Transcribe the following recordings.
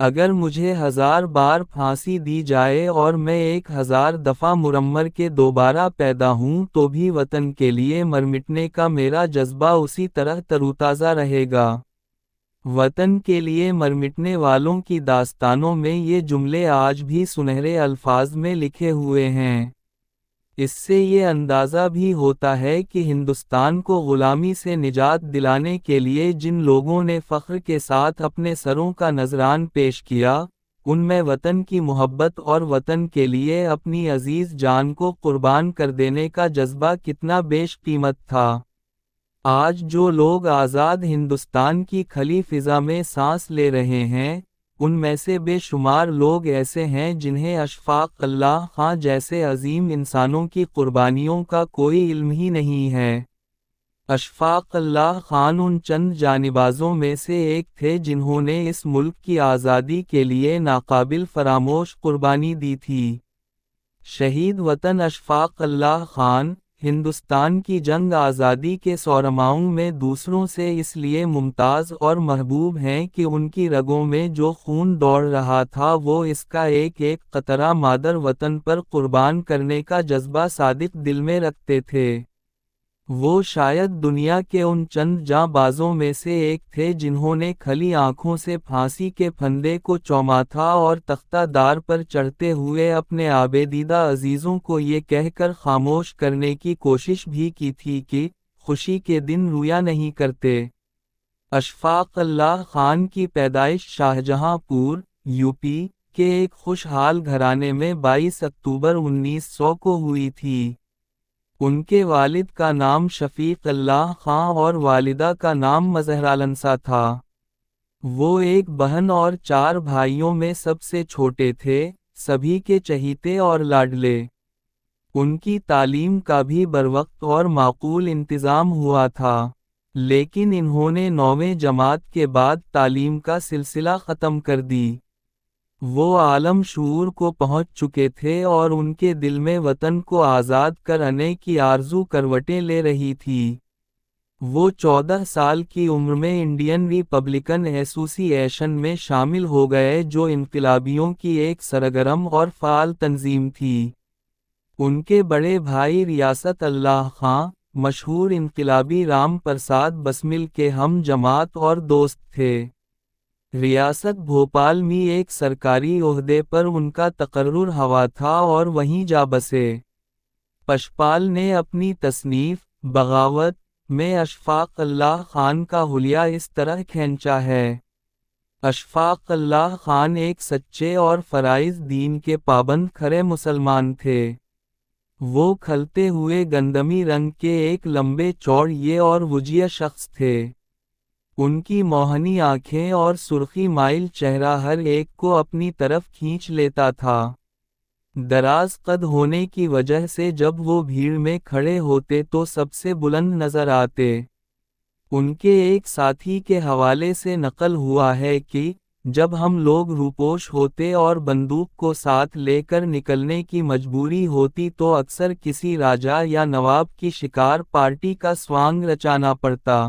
اگر مجھے 1000 بار پھانسی دی جائے اور میں 1000 دفعہ مرمر کے دوبارہ پیدا ہوں تو بھی وطن کے لیے مرمٹنے کا میرا جذبہ اسی طرح تروتازہ رہے گا۔ وطن کے لیے مرمٹنے والوں کی داستانوں میں یہ جملے آج بھی سنہرے الفاظ میں لکھے ہوئے ہیں۔ اس سے یہ اندازہ بھی ہوتا ہے کہ ہندوستان کو غلامی سے نجات دلانے کے لیے جن لوگوں نے فخر کے ساتھ اپنے سروں کا نذران پیش کیا، ان میں وطن کی محبت اور وطن کے لیے اپنی عزیز جان کو قربان کر دینے کا جذبہ کتنا بیش قیمت تھا۔ آج جو لوگ آزاد ہندوستان کی کھلی فضا میں سانس لے رہے ہیں، ان میں سے بے شمار لوگ ایسے ہیں جنہیں اشفاق اللہ خان جیسے عظیم انسانوں کی قربانیوں کا کوئی علم ہی نہیں ہے۔ اشفاق اللہ خان ان چند جانبازوں میں سے ایک تھے جنہوں نے اس ملک کی آزادی کے لیے ناقابل فراموش قربانی دی تھی۔ شہید وطن اشفاق اللہ خان ہندوستان کی جنگ آزادی کے سورماؤں میں دوسروں سے اس لیے ممتاز اور محبوب ہیں کہ ان کی رگوں میں جو خون دوڑ رہا تھا وہ اس کا ایک ایک قطرہ مادر وطن پر قربان کرنے کا جذبہ صادق دل میں رکھتے تھے۔ وہ شاید دنیا کے ان چند جاں بازوں میں سے ایک تھے جنہوں نے کھلی آنکھوں سے پھانسی کے پھندے کو چوما تھا اور تختہ دار پر چڑھتے ہوئے اپنے آبیدیدہ عزیزوں کو یہ کہہ کر خاموش کرنے کی کوشش بھی کی تھی کہ خوشی کے دن رویا نہیں کرتے۔ اشفاق اللہ خان کی پیدائش شاہجہاں پور، یوپی کے ایک خوشحال گھرانے میں 22 اکتوبر 1900 کو ہوئی تھی۔ ان کے والد کا نام شفیق اللہ خان اور والدہ کا نام مظہرالنسا تھا۔ وہ ایک بہن اور 4 بھائیوں میں سب سے چھوٹے تھے، سبھی کے چہیتے اور لاڈلے۔ ان کی تعلیم کا بھی بروقت اور معقول انتظام ہوا تھا، لیکن انہوں نے 9ویں جماعت کے بعد تعلیم کا سلسلہ ختم کر دی۔ وہ عالم شعور کو پہنچ چکے تھے اور ان کے دل میں وطن کو آزاد کرانے کی آرزو کروٹیں لے رہی تھی۔ وہ 14 سال کی عمر میں انڈین ریپبلکن ایسوسی ایشن میں شامل ہو گئے جو انقلابیوں کی ایک سرگرم اور فعال تنظیم تھی۔ ان کے بڑے بھائی ریاست اللہ خان، مشہور انقلابی رام پرساد بسمل کے ہم جماعت اور دوست تھے۔ ریاست بھوپال میں ایک سرکاری عہدے پر ان کا تقرر ہوا تھا اور وہیں جا بسے۔ پشپال نے اپنی تصنیف بغاوت میں اشفاق اللہ خان کا حلیہ اس طرح کھینچا ہے۔ اشفاق اللہ خان ایک سچے اور فرائض دین کے پابند کھرے مسلمان تھے۔ وہ کھلتے ہوئے گندمی رنگ کے ایک لمبے چوڑے اور وجیہ شخص تھے۔ ان کی موہنی آنکھیں اور سرخی مائل چہرہ ہر ایک کو اپنی طرف کھینچ لیتا تھا۔ دراز قد ہونے کی وجہ سے جب وہ بھیڑ میں کھڑے ہوتے تو سب سے بلند نظر آتے۔ ان کے ایک ساتھی کے حوالے سے نقل ہوا ہے کہ جب ہم لوگ روپوش ہوتے اور بندوق کو ساتھ لے کر نکلنے کی مجبوری ہوتی تو اکثر کسی راجا یا نواب کی شکار پارٹی کا سوانگ رچانا پڑتا۔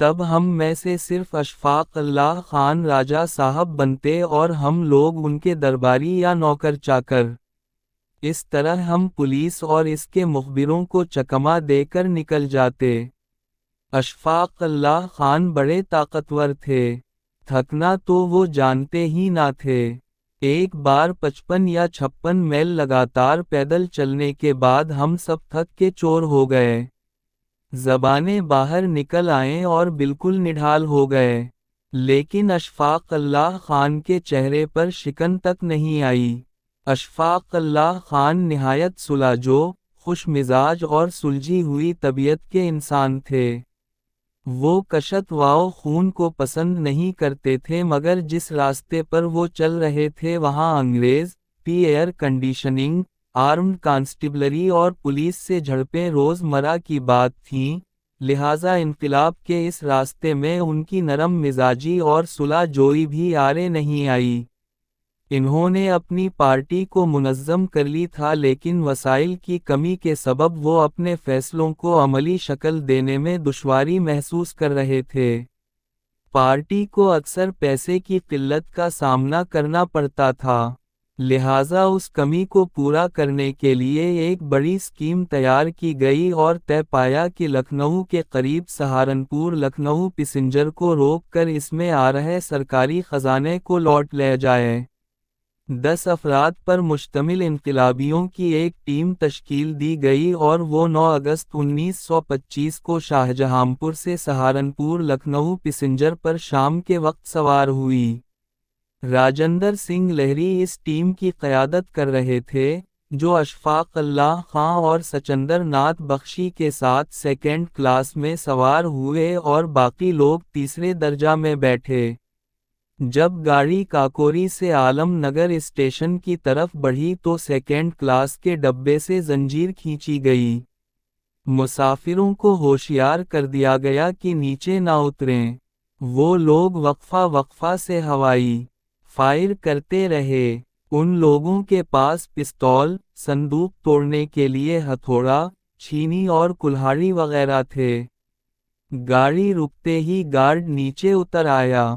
تب ہم میں سے صرف اشفاق اللہ خان راجا صاحب بنتے اور ہم لوگ ان کے درباری یا نوکر چاکر۔ اس طرح ہم پولیس اور اس کے مخبروں کو چکما دے کر نکل جاتے۔ اشفاق اللہ خان بڑے طاقتور تھے، تھکنا تو وہ جانتے ہی نہ تھے۔ ایک بار 55 یا 56 میل لگاتار پیدل چلنے کے بعد ہم سب تھک کے چور ہو گئے، زبانیں باہر نکل آئیں اور بالکل نڈھال ہو گئے، لیکن اشفاق اللہ خان کے چہرے پر شکن تک نہیں آئی۔ اشفاق اللہ خان نہایت سلاجو، خوش مزاج اور سلجھی ہوئی طبیعت کے انسان تھے۔ وہ کشت و خون کو پسند نہیں کرتے تھے، مگر جس راستے پر وہ چل رہے تھے وہاں انگریز ایئر کنڈیشننگ، آرمڈ کانسٹیبلری اور پولیس سے جھڑپیں روز مرہ کی بات تھیں، لہٰذا انقلاب کے اس راستے میں ان کی نرم مزاجی اور صلح جوئی بھی آرے نہیں آئی۔ انہوں نے اپنی پارٹی کو منظم کر لی تھا، لیکن وسائل کی کمی کے سبب وہ اپنے فیصلوں کو عملی شکل دینے میں دشواری محسوس کر رہے تھے۔ پارٹی کو اکثر پیسے کی قلت کا سامنا کرنا پڑتا تھا، لہٰذا اس کمی کو پورا کرنے کے لیے ایک بڑی اسکیم تیار کی گئی اور طے پایا کہ لکھنؤ کے قریب سہارنپور لکھنؤ پیسنجر کو روک کر اس میں آ رہے سرکاری خزانے کو لوٹ لیا جائے۔ 10 افراد پر مشتمل انقلابیوں کی ایک ٹیم تشکیل دی گئی اور وہ 9 اگست 1925 کو شاہجہانپور سے سہارنپور لکھنؤ پیسنجر پر شام کے وقت سوار ہوئی۔ راجندر سنگھ لہری اس ٹیم کی قیادت کر رہے تھے، جو اشفاق اللہ خان اور سچندر ناتھ بخشی کے ساتھ سیکنڈ کلاس میں سوار ہوئے اور باقی لوگ تیسرے درجہ میں بیٹھے۔ جب گاڑی کاکوری سے عالم نگر اسٹیشن کی طرف بڑھی تو سیکنڈ کلاس کے ڈبے سے زنجیر کھینچی گئی۔ مسافروں کو ہوشیار کر دیا گیا کہ نیچے نہ اتریں۔ وہ لوگ وقفہ سے ہوائی فائر کرتے رہے۔ ان لوگوں کے پاس پستول، صندوق توڑنے کے لیے ہتھوڑا، چھینی اور کلہاڑی وغیرہ تھے۔ گاڑی رکتے ہی گارڈ نیچے اتر آیا۔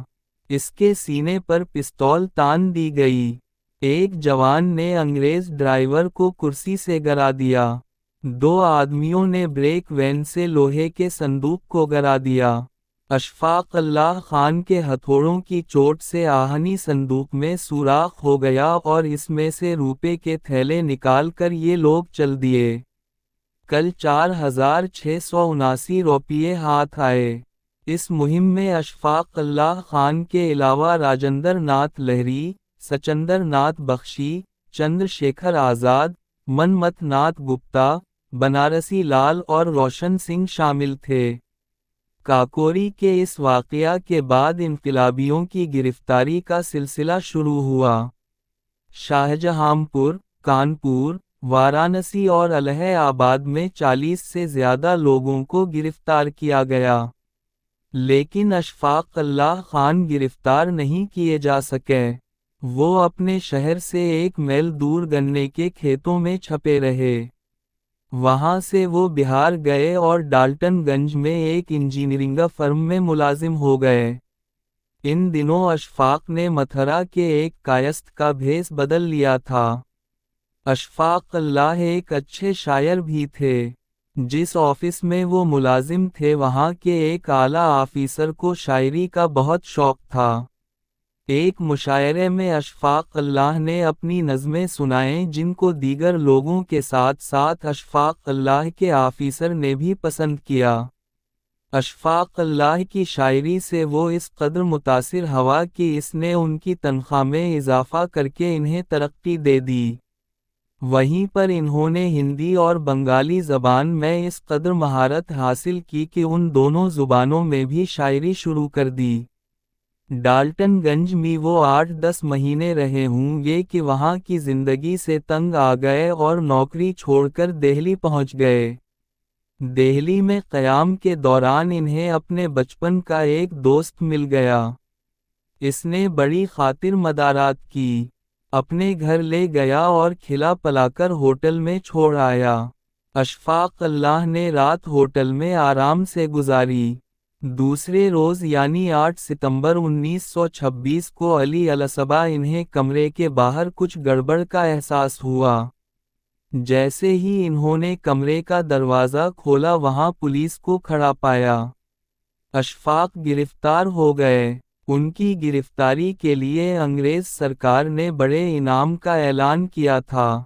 اس کے سینے پر پستول تان دی گئی۔ ایک جوان نے انگریز ڈرائیور کو کرسی سے گرا دیا۔ 2 آدمیوں نے بریک وین سے لوہے کے صندوق کو گرا دیا۔ اشفاق اللہ خان کے ہتھوڑوں کی چوٹ سے آہنی صندوق میں سوراخ ہو گیا اور اس میں سے روپے کے تھیلے نکال کر یہ لوگ چل دیے۔ کل 4679 روپیے ہاتھ آئے۔ اس مہم میں اشفاق اللہ خان کے علاوہ راجندر ناتھ لہری، سچندر ناتھ بخشی، چندر شیکھر آزاد، منمتھ ناتھ گپتا، بنارسی لال اور روشن سنگھ شامل تھے۔ کاکوری کے اس واقعہ کے بعد انقلابیوں کی گرفتاری کا سلسلہ شروع ہوا۔ شاہجہانپور، کانپور، وارانسی اور الہ آباد میں 40 سے زیادہ لوگوں کو گرفتار کیا گیا، لیکن اشفاق اللہ خان گرفتار نہیں کیے جا سکے۔ وہ اپنے شہر سے 1 میل دور گنے کے کھیتوں میں چھپے رہے۔ وہاں سے وہ بہار گئے اور ڈالٹن گنج میں ایک انجینئرنگ فرم میں ملازم ہو گئے۔ ان دنوں اشفاق نے متھرا کے ایک کائست کا بھیس بدل لیا تھا۔ اشفاق اللہ ایک اچھے شاعر بھی تھے۔ جس آفس میں وہ ملازم تھے وہاں کے ایک اعلیٰ آفیسر کو شاعری کا بہت شوق تھا۔ ایک مشاعرے میں اشفاق اللہ نے اپنی نظمیں سنائیں جن کو دیگر لوگوں کے ساتھ ساتھ اشفاق اللہ کے آفیسر نے بھی پسند کیا۔ اشفاق اللہ کی شاعری سے وہ اس قدر متاثر ہوا کہ اس نے ان کی تنخواہ میں اضافہ کر کے انہیں ترقی دے دی۔ وہیں پر انہوں نے ہندی اور بنگالی زبان میں اس قدر مہارت حاصل کی کہ ان دونوں زبانوں میں بھی شاعری شروع کر دی۔ ڈالٹن گنج میں وہ 8-10 مہینے رہے ہوں گے کہ وہاں کی زندگی سے تنگ آ گئے اور نوکری چھوڑ کر دہلی پہنچ گئے۔ دہلی میں قیام کے دوران انہیں اپنے بچپن کا ایک دوست مل گیا۔ اس نے بڑی خاطر مدارات کی، اپنے گھر لے گیا اور کھلا پلا کر ہوٹل میں چھوڑ آیا۔ اشفاق اللہ نے رات ہوٹل میں آرام سے گزاری۔ دوسرے روز یعنی 8 ستمبر 1926 کو علی الصبح انہیں کمرے کے باہر کچھ گڑبڑ کا احساس ہوا۔ جیسے ہی انہوں نے کمرے کا دروازہ کھولا وہاں پولیس کو کھڑا پایا۔ اشفاق گرفتار ہو گئے۔ ان کی گرفتاری کے لیے انگریز سرکار نے بڑے انعام کا اعلان کیا تھا۔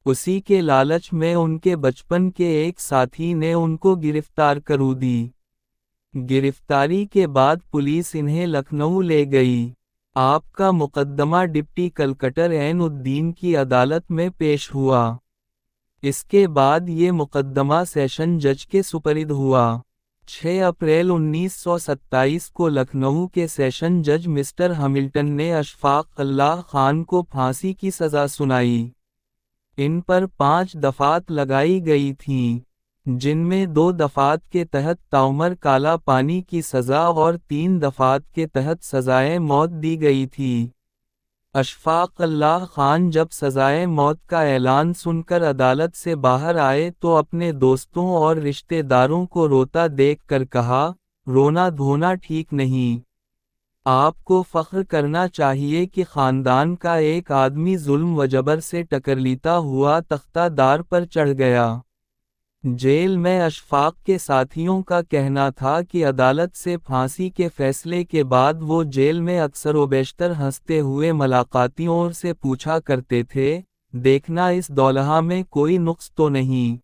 اسی کے لالچ میں ان کے بچپن کے ایک ساتھی نے ان کو گرفتار کرو دی۔ گرفتاری کے بعد پولیس انہیں لکھنؤ لے گئی۔ آپ کا مقدمہ ڈپٹی کلکٹر عین الدین کی عدالت میں پیش ہوا۔ اس کے بعد یہ مقدمہ سیشن جج کے سپرد ہوا۔ 6 اپریل 1927 کو لکھنؤ کے سیشن جج مسٹر ہملٹن نے اشفاق اللہ خان کو پھانسی کی سزا سنائی۔ ان پر 5 دفعات لگائی گئی تھیں، جن میں 2 دفعات کے تحت تعمر کالا پانی کی سزا اور 3 دفعات کے تحت سزائے موت دی گئی تھی۔ اشفاق اللہ خان جب سزائے موت کا اعلان سن کر عدالت سے باہر آئے تو اپنے دوستوں اور رشتہ داروں کو روتا دیکھ کر کہا، رونا دھونا ٹھیک نہیں۔ آپ کو فخر کرنا چاہیے کہ خاندان کا ایک آدمی ظلم و جبر سے ٹکرلیتا ہوا تختہ دار پر چڑھ گیا۔ جیل میں اشفاق کے ساتھیوں کا کہنا تھا کہ عدالت سے پھانسی کے فیصلے کے بعد وہ جیل میں اکثر و بیشتر ہنستے ہوئے ملاقاتیوں سے پوچھا کرتے تھے، دیکھنا اس دولہا میں کوئی نقص تو نہیں۔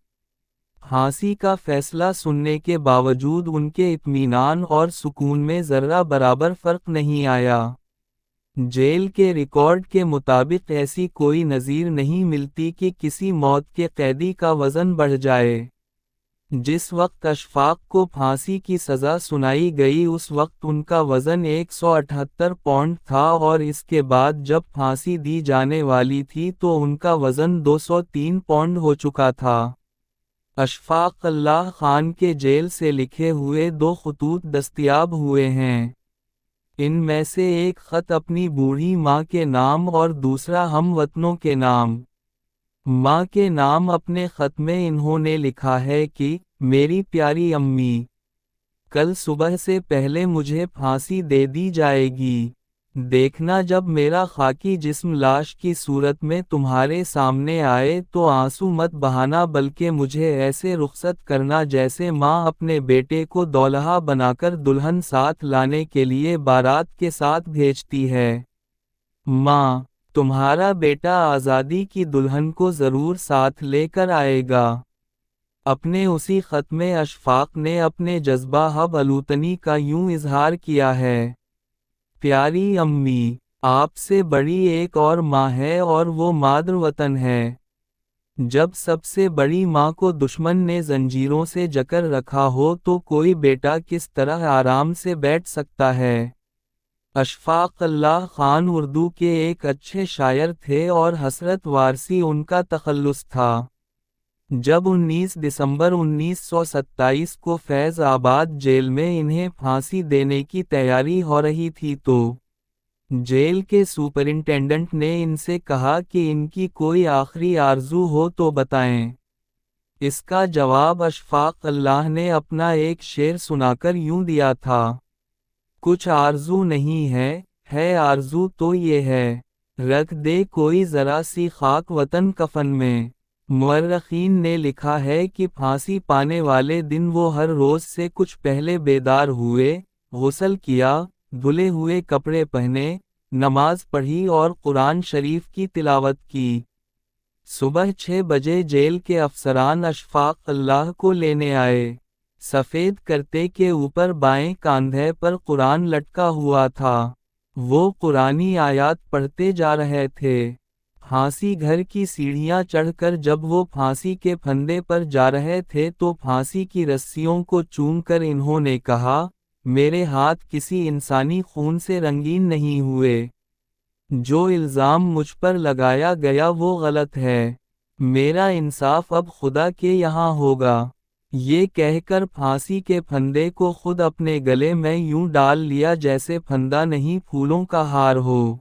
پھانسی کا فیصلہ سننے کے باوجود ان کے اطمینان اور سکون میں ذرہ برابر فرق نہیں آیا۔ جیل کے ریکارڈ کے مطابق ایسی کوئی نظیر نہیں ملتی کہ کسی موت کے قیدی کا وزن بڑھ جائے۔ جس وقت اشفاق کو پھانسی کی سزا سنائی گئی اس وقت ان کا وزن 178 پاؤنڈ تھا اور اس کے بعد جب پھانسی دی جانے والی تھی تو ان کا وزن 203 پاؤنڈ ہو چکا تھا۔ اشفاق اللہ خان کے جیل سے لکھے ہوئے 2 خطوط دستیاب ہوئے ہیں۔ ان میں سے ایک خط اپنی بوڑھی ماں کے نام اور دوسرا ہم وطنوں کے نام۔ ماں کے نام اپنے خط میں انہوں نے لکھا ہے کہ میری پیاری امی، کل صبح سے پہلے مجھے پھانسی دے دی جائے گی۔ دیکھنا جب میرا خاکی جسم لاش کی صورت میں تمہارے سامنے آئے تو آنسو مت بہانا بلکہ مجھے ایسے رخصت کرنا جیسے ماں اپنے بیٹے کو دولہا بنا کر دلہن ساتھ لانے کے لیے بارات کے ساتھ بھیجتی ہے۔ ماں، تمہارا بیٹا آزادی کی دلہن کو ضرور ساتھ لے کر آئے گا۔ اپنے اسی خط میں اشفاق نے اپنے جذبہ حب الوطنی کا یوں اظہار کیا ہے۔ پیاری امی، آپ سے بڑی ایک اور ماں ہے اور وہ مادر وطن ہے۔ جب سب سے بڑی ماں کو دشمن نے زنجیروں سے جکڑ رکھا ہو تو کوئی بیٹا کس طرح آرام سے بیٹھ سکتا ہے؟ اشفاق اللہ خان اردو کے ایک اچھے شاعر تھے اور حسرت وارثی ان کا تخلص تھا۔ جب 19 دسمبر 1927 کو فیض آباد جیل میں انہیں پھانسی دینے کی تیاری ہو رہی تھی تو جیل کے سپرنٹینڈنٹ نے ان سے کہا کہ ان کی کوئی آخری آرزو ہو تو بتائیں۔ اس کا جواب اشفاق اللہ نے اپنا ایک شعر سنا کر یوں دیا تھا، کچھ آرزو نہیں ہے آرزو تو یہ ہے، رکھ دے کوئی ذرا سی خاک وطن کفن میں۔ مورخین نے لکھا ہے کہ پھانسی پانے والے دن وہ ہر روز سے کچھ پہلے بیدار ہوئے، غسل کیا، دھلے ہوئے کپڑے پہنے، نماز پڑھی اور قرآن شریف کی تلاوت کی۔ صبح 6 بجے جیل کے افسران اشفاق اللہ کو لینے آئے۔ سفید کرتے کے اوپر بائیں کاندھے پر قرآن لٹکا ہوا تھا۔ وہ قرآنی آیات پڑھتے جا رہے تھے۔ پھانسی گھر کی سیڑھیاں چڑھ کر جب وہ پھانسی کے پھندے پر جا رہے تھے تو پھانسی کی رسیوں کو چوم کر انہوں نے کہا، میرے ہاتھ کسی انسانی خون سے رنگین نہیں ہوئے۔ جو الزام مجھ پر لگایا گیا وہ غلط ہے۔ میرا انصاف اب خدا کے یہاں ہوگا۔ یہ کہہ کر پھانسی کے پھندے کو خود اپنے گلے میں یوں ڈال لیا جیسے پھندا نہیں پھولوں کا ہار ہو۔